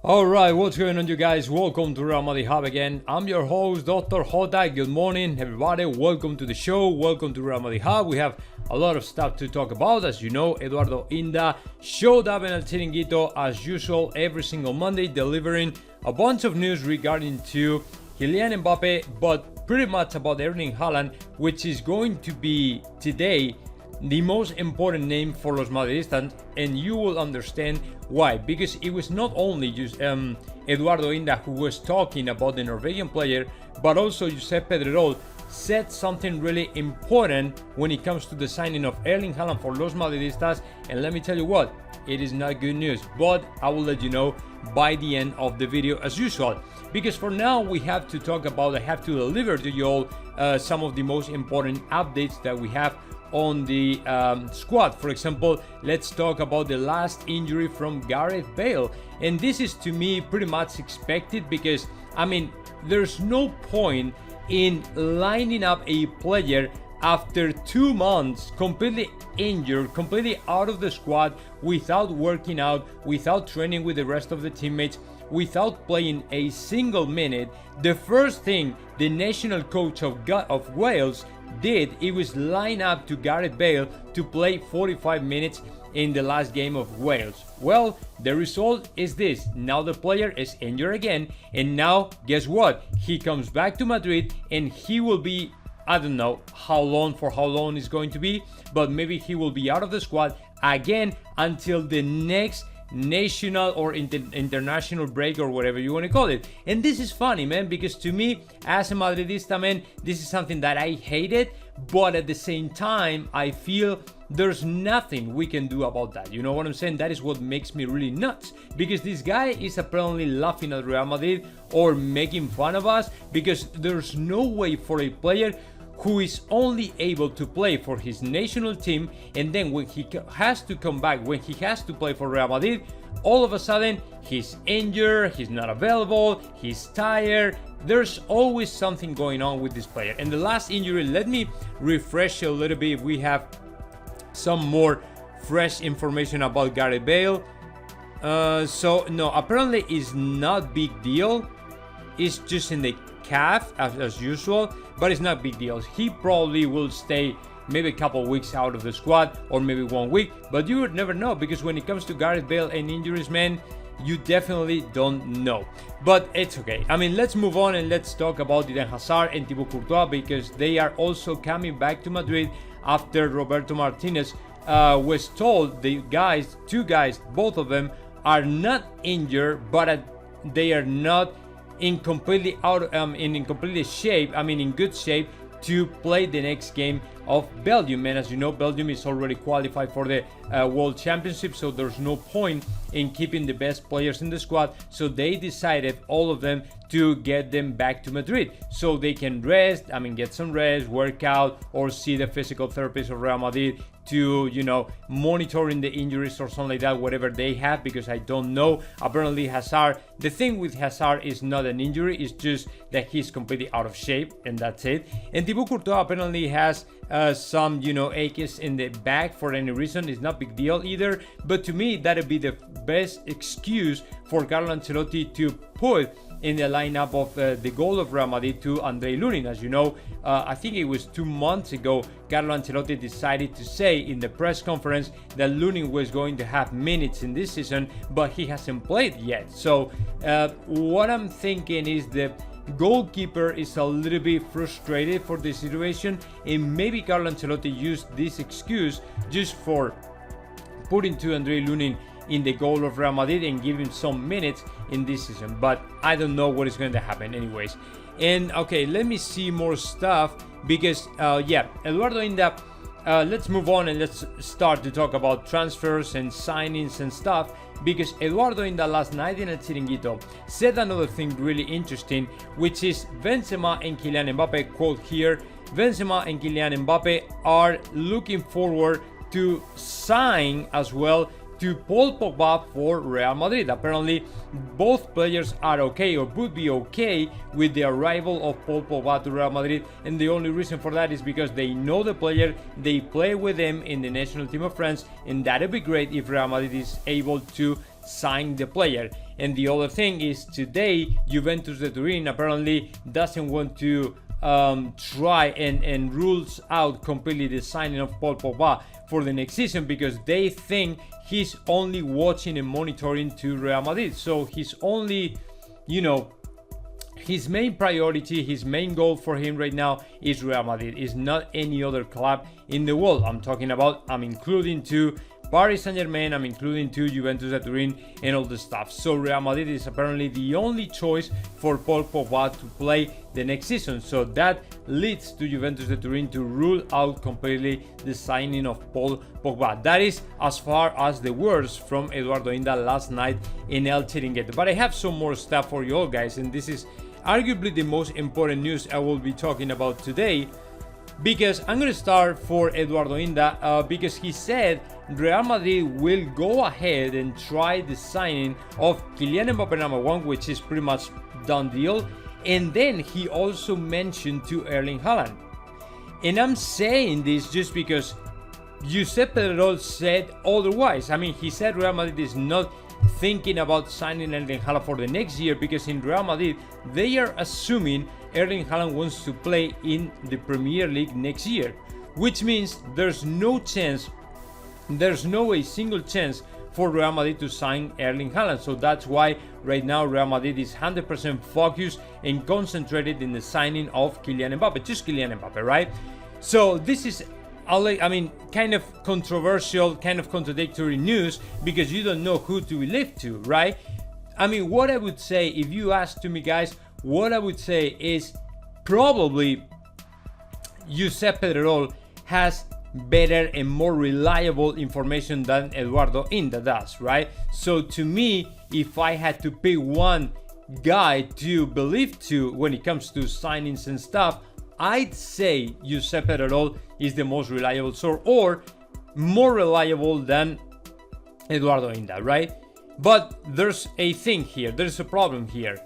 Alright, what's going on, you guys? Welcome to Real Madrid Hub again. I'm your host, Dr. JOTA. Good morning, everybody. Welcome to the show. Welcome to Real Madrid Hub. We have a lot of stuff to talk about. As you know, Eduardo Inda showed up in El Chiringuito as usual every single Monday, delivering a bunch of news regarding to Kylian Mbappe, but pretty much about Erling Haaland, which is going to be today the most important name for los Madridistas, and you will understand why. Because it was not only just Eduardo Inda who was talking about the Norwegian player, but also Pedrerol said something really important when it comes to the signing of Erling Haaland for los Madridistas. And let me tell you what, it is not good news, but I will let you know by the end of the video as usual. Because for now we have to talk about, I have to deliver to you all some of the most important updates that we have on the squad. For example, let's talk about the last injury from Gareth Bale, and this is to me pretty much expected, because I mean there's no point in lining up a player after 2 months completely injured, completely out of the squad, without working out, without training with the rest of the teammates, without playing a single minute. The first thing the national coach of Wales did, it was line up to Gareth Bale to play 45 minutes in the last game of Wales. Well, the result is this: now the player is injured again, and now guess what, he comes back to Madrid and he will be, I don't know how long it's going to be, but maybe he will be out of the squad again until the next national or international break, or whatever you want to call it. And this is funny, man, because to me as a Madridista, man, this is something that I hated, but at the same time I feel there's nothing we can do about that. You know what I'm saying? That is what makes me really nuts, because this guy is apparently laughing at Real Madrid or making fun of us, because there's no way for a player who is only able to play for his national team, and then when he has to come back, when he has to play for Real Madrid, all of a sudden he's injured, he's not available, he's tired. There's always something going on with this player. And the last injury, let me refresh a little bit if we have some more fresh information about Gareth Bale. So no, apparently it's not big deal. It's just in the calf as usual, but it's not big deal. He probably will stay maybe a couple weeks out of the squad, or maybe 1 week, but you would never know, because when it comes to Gareth Bale and injuries, man, you definitely don't know. But it's okay. I mean, let's move on and let's talk about Eden Hazard and Thibaut Courtois, because they are also coming back to Madrid after Roberto Martinez was told the guys, two guys, both of them are not injured, but they are not in completely shape, I mean in good shape, to play the next game of Belgium. And as you know, Belgium is already qualified for the World Championship, so there's no point in keeping the best players in the squad. So they decided, all of them, to get them back to Madrid so they can rest, I mean get some rest, work out, or see the physical therapist of Real Madrid to, you know, monitoring the injuries or something like that, whatever they have, because I don't know. Apparently Hazard, the thing with Hazard is not an injury, it's just that he's completely out of shape, and that's it. And Thibaut Courtois apparently has some, you know, aches in the back for any reason. It's not big deal either, but to me that would be the best excuse for Carlo Ancelotti to put in the lineup of the goal of Real Madrid to Andre Lunin. As you know, I think it was 2 months ago, Carlo Ancelotti decided to say in the press conference that Lunin was going to have minutes in this season, but he hasn't played yet. So what I'm thinking is the goalkeeper is a little bit frustrated for the situation, and maybe Carlo Ancelotti used this excuse just for putting to Andre Lunin in the goal of Real Madrid and give him some minutes in this season. But I don't know what is going to happen anyways. And okay, let me see more stuff, because yeah, Eduardo Inda, let's move on and let's start to talk about transfers and signings and stuff, because Eduardo Inda last night in El Chiringuito said another thing really interesting, which is Benzema and Kylian Mbappe, quote here, Benzema and Kylian Mbappe are looking forward to sign as well to Paul Pogba for Real Madrid. Apparently, both players are okay, or would be okay, with the arrival of Paul Pogba to Real Madrid, and the only reason for that is because they know the player, they play with him in the national team of France, and that would be great if Real Madrid is able to sign the player. And the other thing is today, Juventus de Turin apparently doesn't want to try and rules out completely the signing of Paul Pogba for the next season, because they think he's only watching and monitoring to Real Madrid. So he's only, his main priority, his main goal for him right now is Real Madrid. Is not any other club in the world. I'm including to Paris Saint-Germain, I'm including to Juventus de Turin and all the stuff. So Real Madrid is apparently the only choice for Paul Pogba to play the next season. So that leads to Juventus de Turin to rule out completely the signing of Paul Pogba. That is as far as the words from Eduardo Inda last night in El Chiringuito. But I have some more stuff for you all, guys, and this is arguably the most important news I will be talking about today, because I'm going to start for Eduardo Inda because he said Real Madrid will go ahead and try the signing of Kylian Mbappe number 1, which is pretty much done deal. And then he also mentioned to Erling Haaland. And I'm saying this just because Pedrerol said otherwise. I mean, he said Real Madrid is not thinking about signing Erling Haaland for the next year, because in Real Madrid they are assuming Erling Haaland wants to play in the Premier League next year, which means there's no a single chance for Real Madrid to sign Erling Haaland. So that's why right now Real Madrid is 100% focused and concentrated in the signing of Kylian Mbappe, just Kylian Mbappe, right? So this is, kind of controversial, kind of contradictory news, because you don't know who to believe to, right? I mean, what I would say, if you ask to me, guys, what I would say is probably Pedrerol has better and more reliable information than Eduardo Inda does, right? So to me, if I had to pick one guy to believe to when it comes to signings and stuff, I'd say Pedrerol is the most reliable source, or more reliable than Eduardo Inda, right? But there's a thing here, there's a problem here.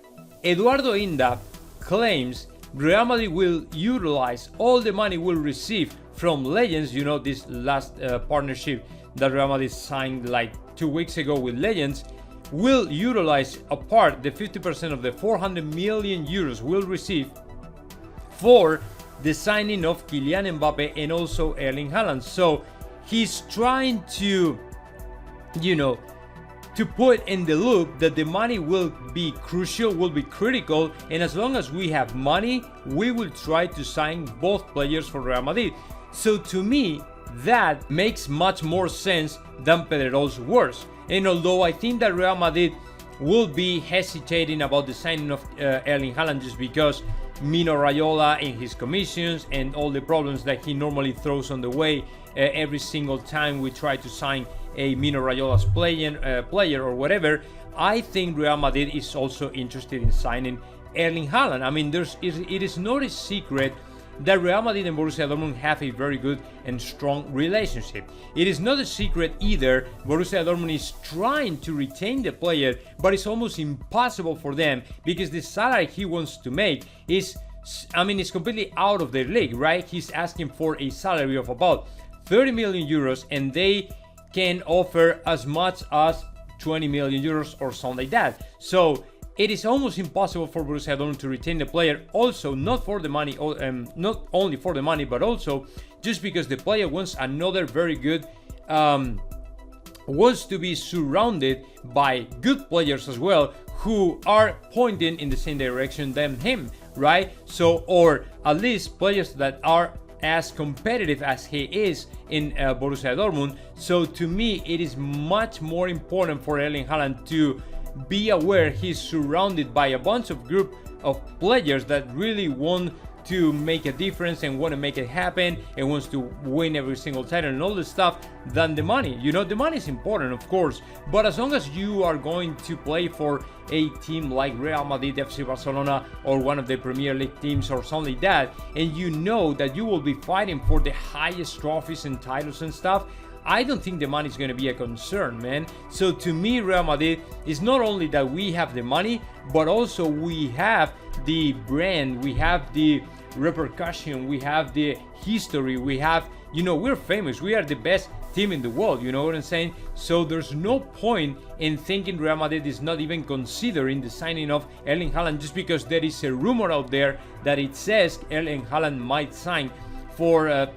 Eduardo Inda claims Real Madrid will utilize all the money we'll receive from Legends, this last partnership that Real Madrid signed like 2 weeks ago with Legends, will utilize a part, the 50% of the 400 million euros we'll receive for the signing of Kylian Mbappe and also Erling Haaland. So he's trying to, to put in the loop that the money will be crucial, will be critical, and as long as we have money, we will try to sign both players for Real Madrid. So to me, that makes much more sense than Pedrerol's words. And although I think that Real Madrid will be hesitating about the signing of Erling Haaland just because Mino Raiola and his commissions and all the problems that he normally throws on the way every single time we try to sign a Mino Raiola's player or whatever, I think Real Madrid is also interested in signing Erling Haaland. I mean, it is not a secret that Real Madrid and Borussia Dortmund have a very good and strong relationship. It is not a secret either. Borussia Dortmund is trying to retain the player, but it's almost impossible for them because the salary he wants to make is, it's completely out of their league, right? He's asking for a salary of about 30 million euros, and they can offer as much as 20 million euros or something like that. So it is almost impossible for Borussia Dortmund to retain the player, also not for the money, not only for the money, but also just because the player wants another very good, wants to be surrounded by good players as well, who are pointing in the same direction than him, right? So, or at least players that are as competitive as he is in Borussia Dortmund. So to me, it is much more important for Erling Haaland to be aware he's surrounded by a bunch of group of players that really want to make a difference and want to make it happen and wants to win every single title and all this stuff than the money. The money is important, of course, but as long as you are going to play for a team like Real Madrid, FC Barcelona, or one of the Premier League teams or something like that, and you know that you will be fighting for the highest trophies and titles and stuff, I don't think the money is going to be a concern, man. So to me, Real Madrid is not only that we have the money, but also we have the brand, we have the repercussion, we have the history, we have, we're famous. We are the best team in the world, you know what I'm saying? So there's no point in thinking Real Madrid is not even considering the signing of Erling Haaland, just because there is a rumor out there that it says Erling Haaland might sign for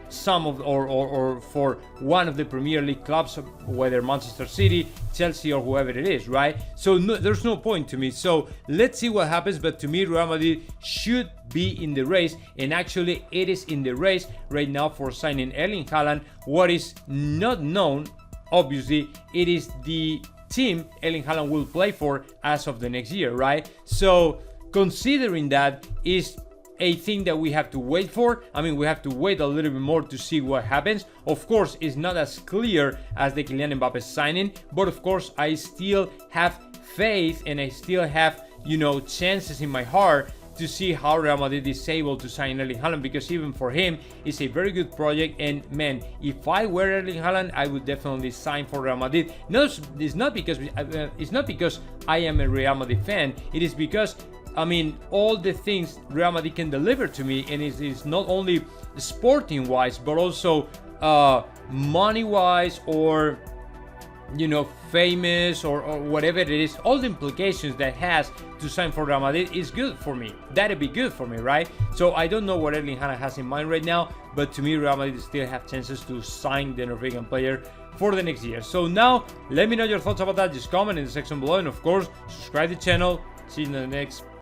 some of or for one of the Premier League clubs, whether Manchester City, Chelsea, or whoever it is, right? So there's no point to me. So let's see what happens. But to me, Real Madrid should be in the race, and actually it is in the race right now for signing Erling Haaland. What is not known, obviously, it is the team Erling Haaland will play for as of the next year, right? So considering that is a thing that we have to wait for. I mean, we have to wait a little bit more to see what happens. Of course, it's not as clear as the Kylian Mbappe signing, but of course, I still have faith and I still have, you know, chances in my heart to see how Real Madrid is able to sign Erling Haaland, because even for him, it's a very good project. And man, if I were Erling Haaland, I would definitely sign for Real Madrid. No, it's not because I am a Real Madrid fan. It is because, I mean, all the things Real Madrid can deliver to me, and it's not only sporting wise, but also money wise, or, you know, famous, or whatever it is. All the implications that has to sign for Real Madrid is good for me. That'd be good for me, right? So I don't know what Erling Haaland has in mind right now, but to me, Real Madrid still have chances to sign the Norwegian player for the next year. So now, let me know your thoughts about that. Just comment in the section below, and of course, subscribe to the channel. See you in the next